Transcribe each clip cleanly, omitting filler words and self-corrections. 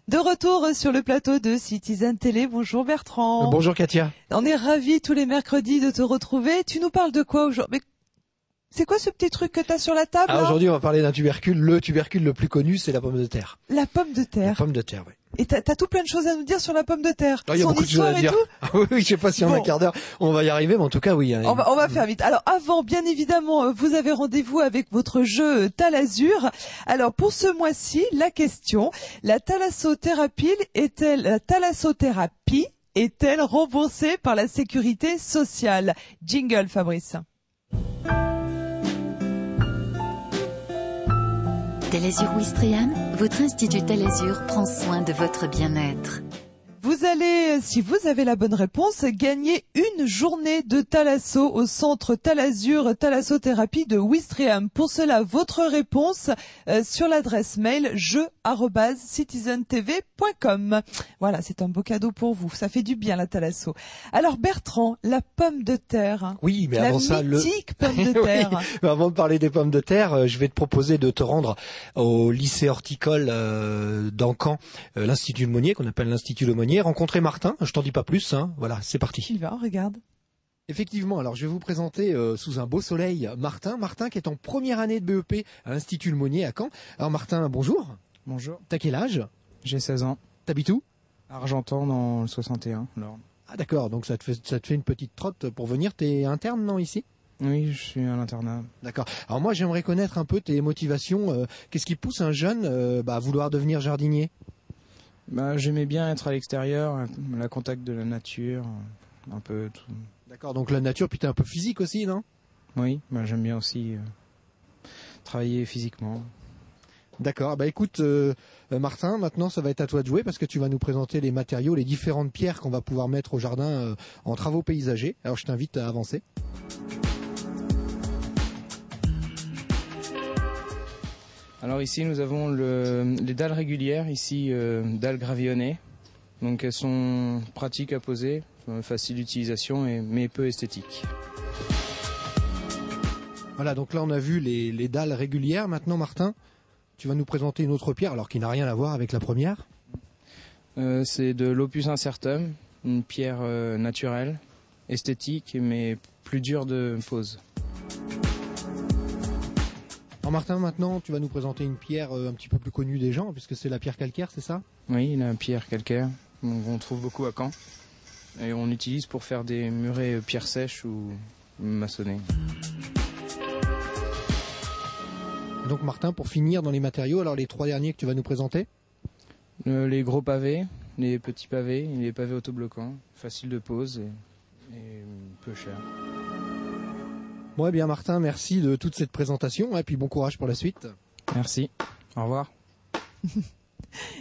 De retour sur le plateau de Citizen Télé. Bonjour Bertrand. Bonjour Katia. On est ravis tous les mercredis de te retrouver. Tu nous parles de quoi aujourd'hui? C'est quoi ce petit truc que tu as sur la table? Aujourd'hui, on va parler d'un tubercule. Le tubercule le plus connu, c'est la pomme de terre. La pomme de terre. La pomme de terre, oui. Et t'as tout plein de choses à nous dire sur la pomme de terre. Il y a beaucoup de choses à dire. Oui, je sais pas si en un quart d'heure on va y arriver, mais en tout cas, oui. On va faire vite. Alors avant, bien évidemment, vous avez rendez-vous avec votre jeu Thalasur. Alors pour ce mois-ci, la question, la thalassothérapie est-elle remboursée par la sécurité sociale? Jingle, Fabrice. Thalasur Ouistreham, votre institut Thalasur prend soin de votre bien-être. Vous allez, si vous avez la bonne réponse, gagner une journée de thalasso au centre Thalasur Thalassothérapie de Ouistreham. Pour cela, votre réponse sur l'adresse mail jeu@citizentv.com. Voilà, c'est un beau cadeau pour vous. Ça fait du bien la thalasso. Alors Bertrand, la pomme de terre. Oui, mais la avant ça, mythique pomme de terre. Oui, mais avant de parler des pommes de terre, je vais te proposer de te rendre au lycée horticole d'Ancan, l'Institut Le Monnier, qu'on appelle l'Institut Le Monnier. Rencontrer Martin, je t'en dis pas plus, hein. Voilà, c'est parti. Il va, regarde. Effectivement, alors je vais vous présenter sous un beau soleil Martin qui est en première année de BEP à l'Institut Le Monnier à Caen. Alors Martin, bonjour. Bonjour. T'as quel âge? J'ai 16 ans. T'habites où? Argentan dans le 61, l'Orne. Ah d'accord, donc ça te fait une petite trotte pour venir. T'es interne, non, ici? Oui, je suis à l'internat. D'accord. Alors moi, j'aimerais connaître un peu tes motivations. Qu'est-ce qui pousse un jeune à vouloir devenir jardinier? J'aimais bien être à l'extérieur, le contact de la nature, un peu tout. D'accord, donc la nature, puis t'es un peu physique aussi, non? Oui, j'aime bien aussi travailler physiquement. D'accord, écoute Martin, maintenant ça va être à toi de jouer parce que tu vas nous présenter les matériaux, les différentes pierres qu'on va pouvoir mettre au jardin en travaux paysagers. Alors je t'invite à avancer. Alors ici nous avons les dalles régulières, ici dalles gravillonnées. Donc elles sont pratiques à poser, faciles d'utilisation mais peu esthétiques. Voilà, donc là on a vu les dalles régulières. Maintenant Martin, tu vas nous présenter une autre pierre, alors qui n'a rien à voir avec la première. C'est de l'Opus Incertum, une pierre naturelle, esthétique mais plus dure de pose. Alors Martin, maintenant, tu vas nous présenter une pierre un petit peu plus connue des gens, puisque c'est la pierre calcaire, c'est ça? Oui, la pierre calcaire, on trouve beaucoup à Caen. Et on utilise pour faire des murets pierre sèche ou maçonnés. Et donc Martin, pour finir dans les matériaux, alors les trois derniers que tu vas nous présenter? Les gros pavés, les petits pavés, les pavés autobloquants, faciles de pose et peu chers. Bon, bien Martin, merci de toute cette présentation et puis bon courage pour la suite. Merci, au revoir.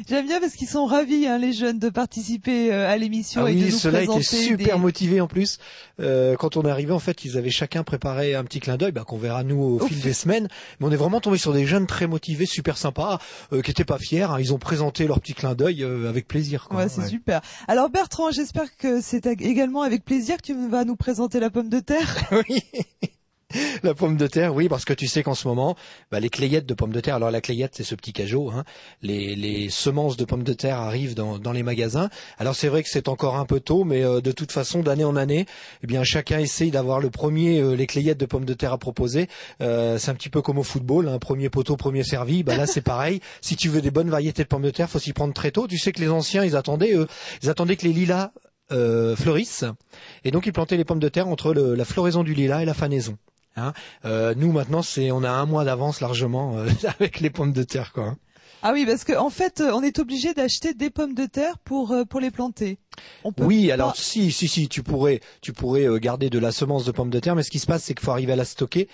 J'aime bien parce qu'ils sont ravis, les jeunes, de participer à l'émission et de nous présenter. Ceux-là étaient super motivés en plus. Quand on est arrivé, en fait, ils avaient chacun préparé un petit clin d'œil, qu'on verra nous au fil des semaines. Mais on est vraiment tombé sur des jeunes très motivés, super sympas, qui étaient pas fiers. Ils ont présenté leur petit clin d'œil avec plaisir. Ouais, c'est super. Alors Bertrand, j'espère que c'est également avec plaisir que tu vas nous présenter la pomme de terre. Oui. La pomme de terre, oui, parce que tu sais qu'en ce moment, les clayettes de pommes de terre, alors la clayette c'est ce petit cajot, les semences de pommes de terre arrivent dans les magasins. Alors c'est vrai que c'est encore un peu tôt, mais de toute façon, d'année en année, chacun essaye d'avoir le premier, les clayettes de pommes de terre à proposer. C'est un petit peu comme au football, premier poteau, premier servi. Là c'est pareil. Si tu veux des bonnes variétés de pommes de terre, faut s'y prendre très tôt. Tu sais que les anciens, ils attendaient que les lilas fleurissent, et donc ils plantaient les pommes de terre entre la floraison du lilas et la fanaison. Nous maintenant on a un mois d'avance largement avec les pommes de terre quoi. Ah oui, parce que en fait on est obligé d'acheter des pommes de terre pour les planter. Oui, alors si tu pourrais garder de la semence de pommes de terre, mais ce qui se passe c'est qu'il faut arriver à la stocker,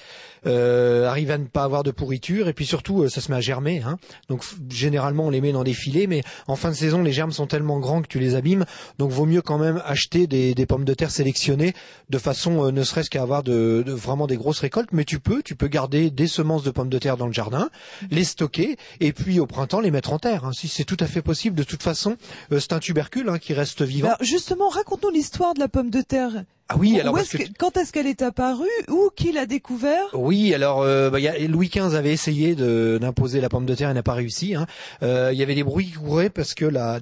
arriver à ne pas avoir de pourriture, et puis surtout ça se met à germer. Donc généralement on les met dans des filets, mais en fin de saison les germes sont tellement grands que tu les abîmes, donc vaut mieux quand même acheter des pommes de terre sélectionnées de façon ne serait-ce qu'à avoir de vraiment des grosses récoltes. Mais tu peux garder des semences de pommes de terre dans le jardin, les stocker, et puis au printemps les mettre en terre. Si c'est tout à fait possible. De toute façon, c'est un tubercule qui reste vivant. Alors justement, raconte-nous l'histoire de la pomme de terre. Ah oui, alors quand est-ce qu'elle est apparue? Où? Qui l'a découvert? Oui, alors Louis XV avait essayé d'imposer la pomme de terre, il n'a pas réussi. Il y avait des bruits qui couraient parce que la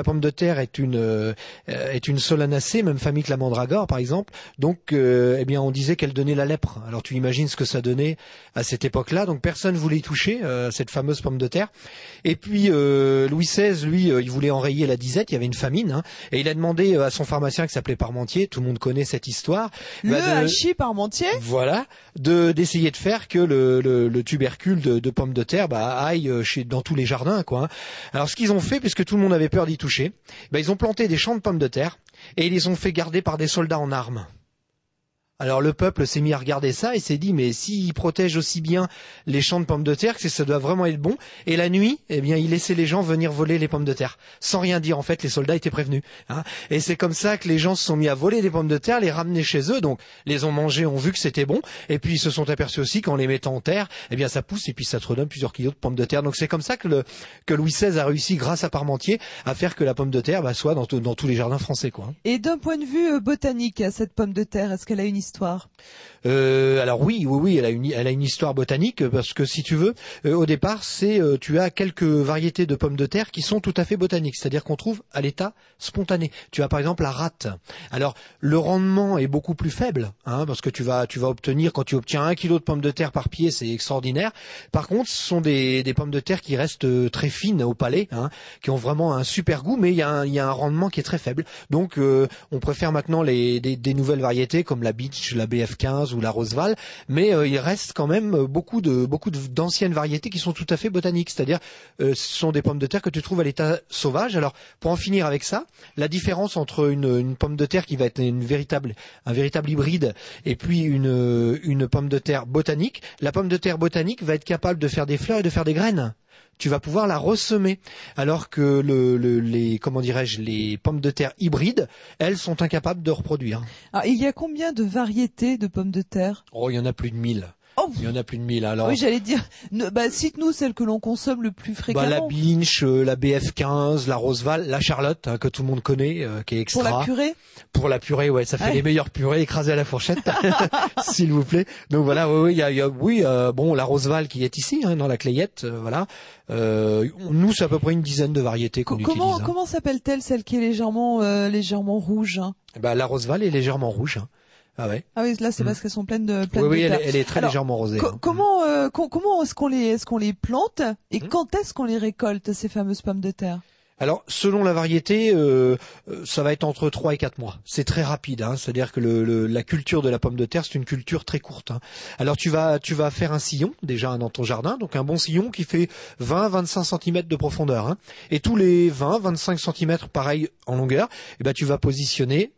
pomme de terre est une solanacée, même famille que la mandragore par exemple. Donc on disait qu'elle donnait la lèpre. Alors tu imagines ce que ça donnait à cette époque-là. Donc personne voulait y toucher cette fameuse pomme de terre. Et puis Louis XVI, lui, il voulait enrayer la disette. Il y avait une famine, et il a demandé à son pharmacien qui s'appelait Parmentier, tout le monde connaît cette histoire. Le hachis Parmentier. Voilà, d'essayer de faire que le tubercule de pommes de terre aille dans tous les jardins, quoi. Alors ce qu'ils ont fait, puisque tout le monde avait peur d'y toucher, ils ont planté des champs de pommes de terre et ils les ont fait garder par des soldats en armes. Alors le peuple s'est mis à regarder ça et s'est dit mais s'ils protègent aussi bien les champs de pommes de terre, que ça doit vraiment être bon. Et la nuit, ils laissaient les gens venir voler les pommes de terre sans rien dire. En fait, les soldats étaient prévenus. Et c'est comme ça que les gens se sont mis à voler des pommes de terre, les ramener chez eux. Donc les ont mangés, ont vu que c'était bon. Et puis ils se sont aperçus aussi qu'en les mettant en terre, ça pousse et puis ça te redonne plusieurs kilos de pommes de terre. Donc c'est comme ça que Louis XVI a réussi, grâce à Parmentier, à faire que la pomme de terre soit dans tous les jardins français, quoi. Et d'un point de vue botanique, cette pomme de terre, est-ce qu'elle a une histoire? Alors oui, elle a une histoire botanique parce que si tu veux, au départ, tu as quelques variétés de pommes de terre qui sont tout à fait botaniques, c'est-à-dire qu'on trouve à l'état spontané. Tu as par exemple la rate. Alors le rendement est beaucoup plus faible, parce que tu vas obtenir, quand tu obtiens 1 kilo de pommes de terre par pied, c'est extraordinaire. Par contre, ce sont des pommes de terre qui restent très fines au palais, qui ont vraiment un super goût, mais il y a un rendement qui est très faible. Donc on préfère maintenant des nouvelles variétés comme la Beach, la BF15 ou la Roseval, mais il reste quand même beaucoup d'anciennes variétés qui sont tout à fait botaniques, c'est-à-dire ce sont des pommes de terre que tu trouves à l'état sauvage. Alors pour en finir avec ça, la différence entre une pomme de terre qui va être un véritable hybride et puis une pomme de terre botanique, la pomme de terre botanique va être capable de faire des fleurs et de faire des graines. Tu vas pouvoir la ressemer, alors que les pommes de terre hybrides, elles sont incapables de reproduire. Alors, il y a combien de variétés de pommes de terre? Oh, il y en a plus de 1000. Oh. Il y en a plus de 1000. Alors, oui, j'allais dire, cite-nous celles que l'on consomme le plus fréquemment. La Binch, la BF15, la Roseval, la Charlotte, que tout le monde connaît, qui est extra. Pour la purée? Pour la purée, ouais, ça fait les meilleures purées écrasées à la fourchette, s'il vous plaît. Donc voilà, il y a la Roseval qui est ici, dans la Clayette, voilà. Nous, c'est à peu près une dizaine de variétés qu'on utilise. Comment s'appelle-t-elle, celle qui est légèrement rouge? La Roseval est légèrement rouge. Ah ouais. Ah oui, là c'est parce qu'elles sont pleines de oui, terre. elle est très légèrement rosée. Comment est-ce qu'on les plante et quand est-ce qu'on les récolte, ces fameuses pommes de terre? Alors, selon la variété, ça va être entre 3 et 4 mois. C'est très rapide, c'est-à-dire que la culture de la pomme de terre, c'est une culture très courte. Alors, tu vas faire un sillon, déjà, dans ton jardin, donc un bon sillon qui fait 20-25 cm de profondeur. Et tous les 20-25 cm, pareil, en longueur, tu vas positionner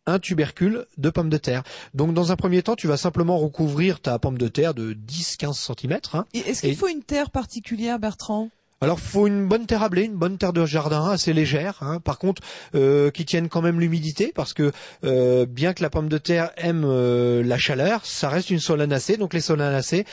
un tubercule de pomme de terre. Donc dans un premier temps, tu vas simplement recouvrir ta pomme de terre de 10-15 cm. Et est-ce qu'il faut une terre particulière, Bertrand? Alors, faut une bonne terre à blé, une bonne terre de jardin assez légère. Par contre, qui tienne quand même l'humidité, parce que bien que la pomme de terre aime la chaleur, ça reste une solanacée. Donc les solanacées,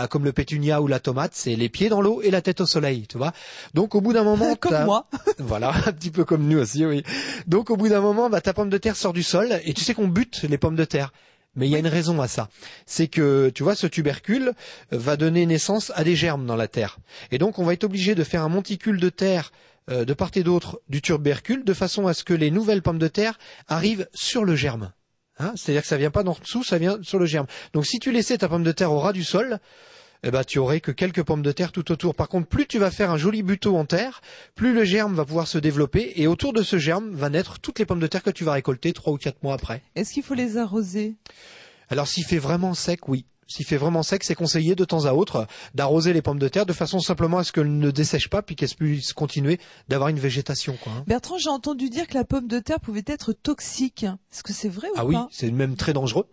comme le pétunia ou la tomate, c'est les pieds dans l'eau et la tête au soleil, tu vois. Donc au bout d'un moment, comme moi. Voilà, un petit peu comme nous aussi, oui. Donc au bout d'un moment, ta pomme de terre sort du sol et tu sais qu'on bute les pommes de terre. Mais il y a une raison à ça. C'est que, tu vois, ce tubercule va donner naissance à des germes dans la terre. Et donc, on va être obligé de faire un monticule de terre de part et d'autre du tubercule, de façon à ce que les nouvelles pommes de terre arrivent sur le germe. C'est-à-dire que ça vient pas d'en dessous, ça vient sur le germe. Donc, si tu laissais ta pomme de terre au ras du sol, tu aurais que quelques pommes de terre tout autour. Par contre, plus tu vas faire un joli buteau en terre, plus le germe va pouvoir se développer et autour de ce germe va naître toutes les pommes de terre que tu vas récolter 3 ou 4 mois après. Est-ce qu'il faut les arroser? Alors, s'il fait vraiment sec, oui. S'il fait vraiment sec, c'est conseillé de temps à autre d'arroser les pommes de terre de façon simplement à ce qu'elles ne dessèchent pas puis qu'elles puissent continuer d'avoir une végétation, quoi. Bertrand, j'ai entendu dire que la pomme de terre pouvait être toxique. Est-ce que c'est vrai ou pas? Ah oui, c'est même très dangereux.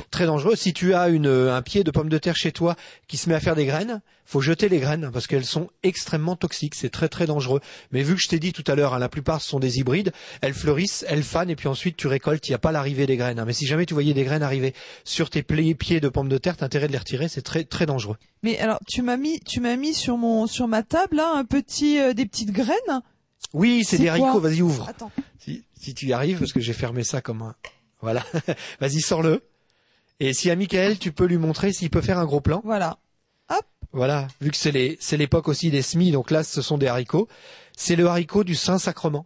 Très dangereux. Si tu as un pied de pomme de terre chez toi qui se met à faire des graines, faut jeter les graines parce qu'elles sont extrêmement toxiques. C'est très très dangereux. Mais vu que je t'ai dit tout à l'heure, la plupart ce sont des hybrides, elles fleurissent, elles fanent et puis ensuite tu récoltes. Il n'y a pas l'arrivée des graines. Mais si jamais tu voyais des graines arriver sur tes pieds de pommes de terre, t'as intérêt de les retirer. C'est très très dangereux. Mais alors tu m'as mis sur ma table là des petites graines. Oui, c'est des quoi haricots. Vas-y, ouvre. Attends. Si tu y arrives, parce que j'ai fermé ça comme un... Voilà. Vas-y, sors-le. Et si à Michael, tu peux lui montrer s'il peut faire un gros plan. Voilà. Hop. Voilà. Vu que c'est l'époque aussi des semis, donc là, ce sont des haricots. C'est le haricot du Saint-Sacrement.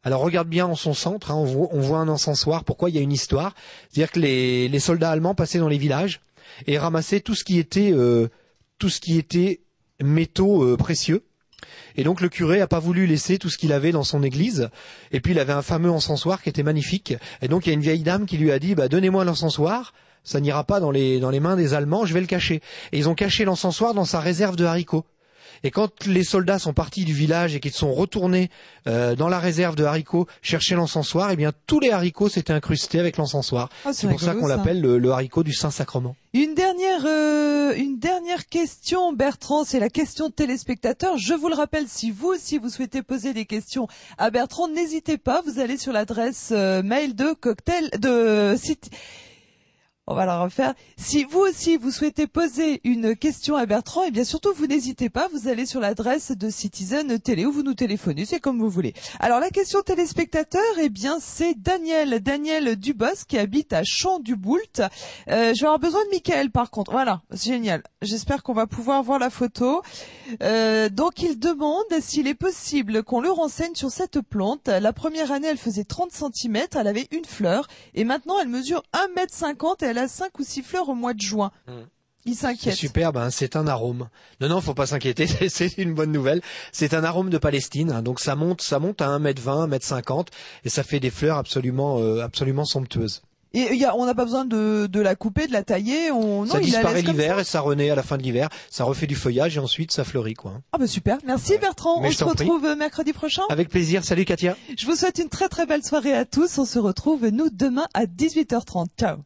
Alors regarde bien en son centre, hein, on voit un encensoir. Pourquoi? Il y a une histoire. C'est-à-dire que les soldats allemands passaient dans les villages et ramassaient tout ce qui était métaux précieux. Et donc le curé a pas voulu laisser tout ce qu'il avait dans son église. Et puis il avait un fameux encensoir qui était magnifique. Et donc il y a une vieille dame qui lui a dit donnez-moi l'encensoir. Ça n'ira pas dans les mains des Allemands, je vais le cacher. Et ils ont caché l'encensoir dans sa réserve de haricots. Et quand les soldats sont partis du village et qu'ils sont retournés dans la réserve de haricots chercher l'encensoir, eh bien tous les haricots s'étaient incrustés avec l'encensoir. Ah, c'est pour ça qu'on l'appelle le haricot du Saint-Sacrement. Une dernière question, Bertrand, c'est la question de téléspectateur. Je vous le rappelle, si vous aussi vous souhaitez poser des questions à Bertrand, n'hésitez pas. Vous allez sur l'adresse mail de cocktail de site. On va la refaire. Si vous aussi vous souhaitez poser une question à Bertrand, et bien surtout vous n'hésitez pas, vous allez sur l'adresse de Citizen Télé ou vous nous téléphonez, c'est comme vous voulez. Alors la question téléspectateur, eh bien c'est Daniel Dubos qui habite à Champ-du-Boult. Je vais avoir besoin de Michael par contre. Voilà, c'est génial. J'espère qu'on va pouvoir voir la photo. Donc il demande s'il est possible qu'on le renseigne sur cette plante. La première année elle faisait 30 cm, elle avait une fleur et maintenant elle mesure 1,50 m et elle a 5 ou 6 fleurs au mois de juin. Il s'inquiète. C'est superbe, hein, c'est un arôme. Non, faut pas s'inquiéter, c'est une bonne nouvelle. C'est un arôme de Palestine, hein, donc ça monte à 1,20 m, 1,50 m et ça fait des fleurs absolument somptueuses. Et on n'a pas besoin de la couper, de la tailler. Ça disparaît l'hiver et ça renaît à la fin de l'hiver. Ça refait du feuillage et ensuite ça fleurit, quoi. Ah bah super. Merci Bertrand. On se retrouve mercredi prochain. Avec plaisir. Salut Katia. Je vous souhaite une très très belle soirée à tous. On se retrouve nous demain à 18h30. Ciao.